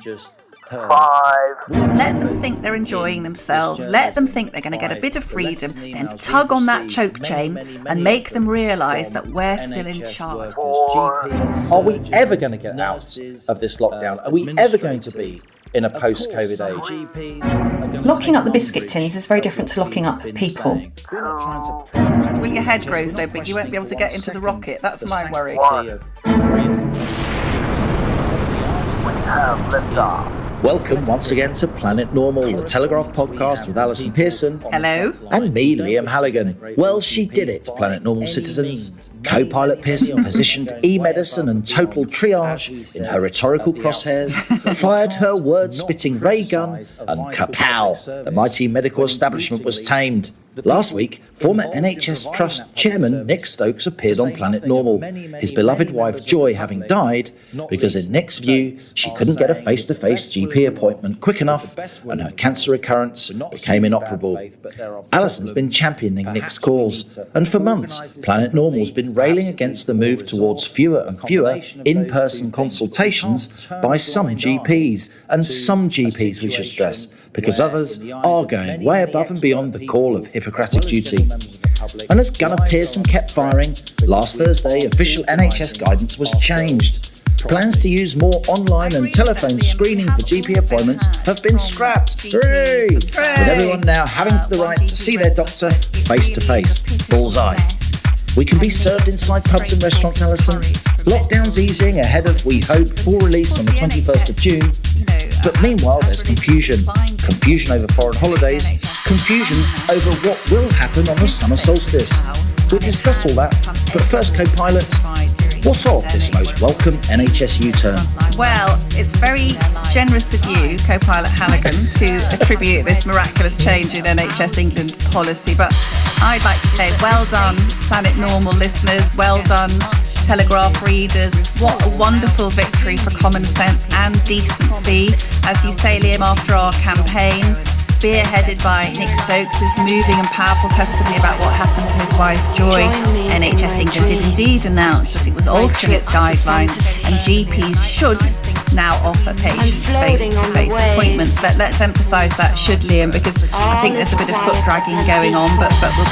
just heard. 5. Let them think they're enjoying themselves. Let them think they're going to get a bit of freedom. Then tug on that choke chain and make them realise that we're still in charge. Are we ever going to get out of this lockdown? Are we ever going to be in a post-COVID age? Locking up the biscuit tins is very different to locking up people. Will your head grow so big you won't be able to get into the rocket? That's my worry. Welcome once again to Planet Normal, the Telegraph podcast with Alison Pearson. Hello. And me, Liam Halligan. Well, she did it, Planet Normal citizens. Co-pilot Pearson positioned e-medicine and total triage in her rhetorical crosshairs, fired her word-spitting ray gun, and kapow! The mighty medical establishment was tamed. Last week, former NHS Trust chairman Nick Stokes appeared on Planet Normal, his beloved wife Joy having died because in Nick's view, she couldn't get a face-to-face GP appointment quick enough and her cancer recurrence became inoperable. Alison's been championing Nick's cause, and for months, Planet Normal's been railing against the move towards fewer and fewer in-person consultations by some GPs, and some GPs, we should stress, because others are going way above and beyond the call of Hippocratic duty. And as Gunnar Pearson kept firing, last Thursday official NHS guidance was changed. Plans to use more online and telephone screening for GP appointments have been scrapped. Hooray! With everyone now having the right to see their doctor face to face. Bullseye. We can be served inside pubs and restaurants, Alison. Lockdown's easing ahead of, we hope, full release on the 21st of June. But meanwhile, there's confusion. Confusion over foreign holidays. Confusion over what will happen on the summer solstice. We'll discuss all that. But first, co-pilot, what of this most welcome NHS U-turn? Well, it's very generous of you, co-pilot Halligan, to attribute this miraculous change in NHS England policy. But I'd like to say well done, Planet Normal listeners. Well done, Telegraph readers. What a wonderful victory for common sense and decency. As you say, Liam, after our campaign, spearheaded by Nick Stokes' moving and powerful testimony about what happened to his wife Joy, NHS England did indeed announce that it was altering its guidelines and GPs should now offer patients face-to-face appointments. Let's emphasise that should, Liam, because I think there's a bit of foot dragging going on, but we'll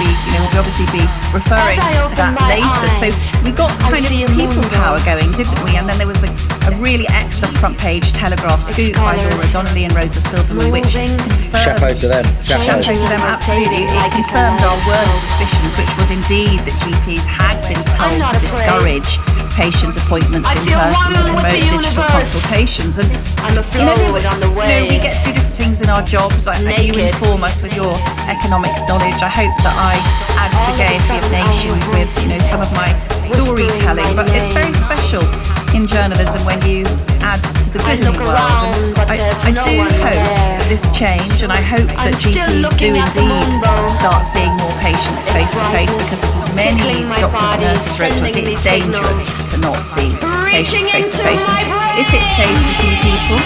obviously be referring to that later. So we got kind of people power going, didn't we? And then there was a really excellent front page Telegraph scoop by Laura Donnelly and Rosa Silverman, which confirmed Chapeau to them. Chapeau to them, absolutely. It confirmed our worst suspicions, which was indeed that GPs had been told to discourage patient appointments in person and remote digital consultations. And we get to do different things in our jobs. I hope you inform us with your economics knowledge. I hope that I add to the gaiety of nations with some of my storytelling. But it's very special in journalism when you add to the good in the world. And I do hope that this change, and I hope that GPs do indeed start seeing more patients face to face, because as many doctors and nurses wrote to us, it's dangerous to not see patients face to face. And if it saves a few people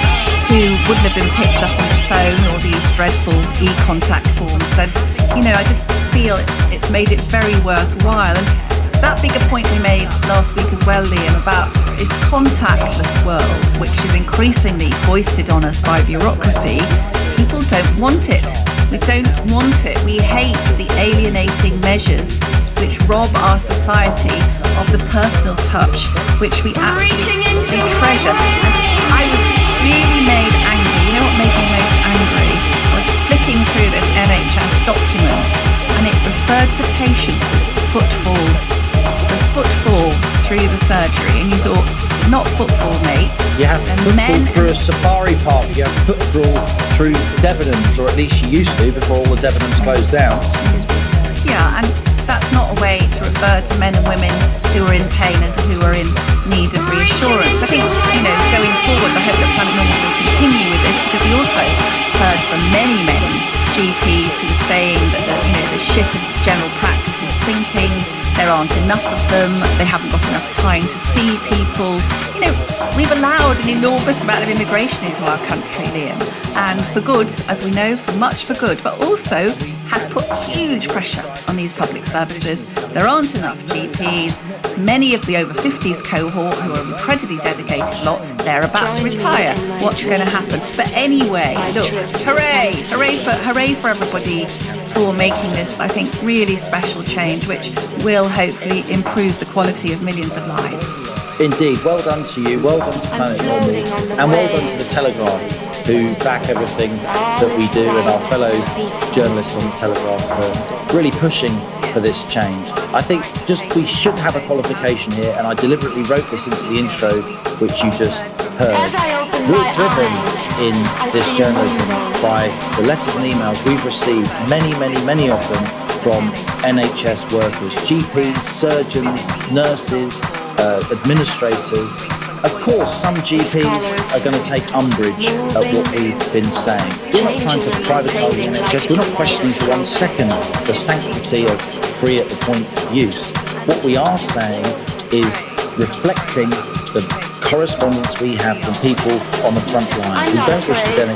who wouldn't have been picked up on the phone or these dreadful e-contact forms, then I just feel it's made it very worthwhile. And that bigger point we made last week as well, Liam, about this contactless world, which is increasingly foisted on us by bureaucracy. People don't want it. We don't want it. We hate the alienating measures which rob our society of the personal touch, which we absolutely treasure. And I was really made angry. You know what made me most angry? I was flicking through this NHS document, and it referred to patients as footfall. The footfall through the surgery, and you thought, not football, mate. You have footfall through a safari park. You have footfall through Debenhams, or at least you used to before all the Debenhams closed down. Yeah, and that's not a way to refer to men and women who are in pain and who are in need of reassurance. I think, going forward, I hope that Planet Normal will continue with this, because we also heard from many GPs who are saying that the ship of general practice is sinking. There aren't enough of them. They haven't got enough time to see people. We've allowed an enormous amount of immigration into our country, Liam, and for good, as we know, much for good. But also, has put huge pressure on these public services. There aren't enough GPs. Many of the over 50s cohort, who are an incredibly dedicated lot, they're about to retire. What's going to happen? But anyway, look, hooray for everybody for making this, I think, really special change, which will hopefully improve the quality of millions of lives. Indeed, well done to you, well done to Planet Normal, and well done to the Telegraph, who back everything that we do, and our fellow journalists on the Telegraph for really pushing for this change. I think we should have a qualification here, and I deliberately wrote this into the intro, which you just heard. We're driven in this journalism by the letters and emails we've received, many of them, from NHS workers, GPs, surgeons, nurses, administrators. Of course, some GPs are going to take umbrage at what we've been saying. We're not trying to privatise the NHS. We're not questioning for 1 second the sanctity of free at the point of use. What we are saying is reflecting the correspondence we have from people on the front line who don't wish to benefit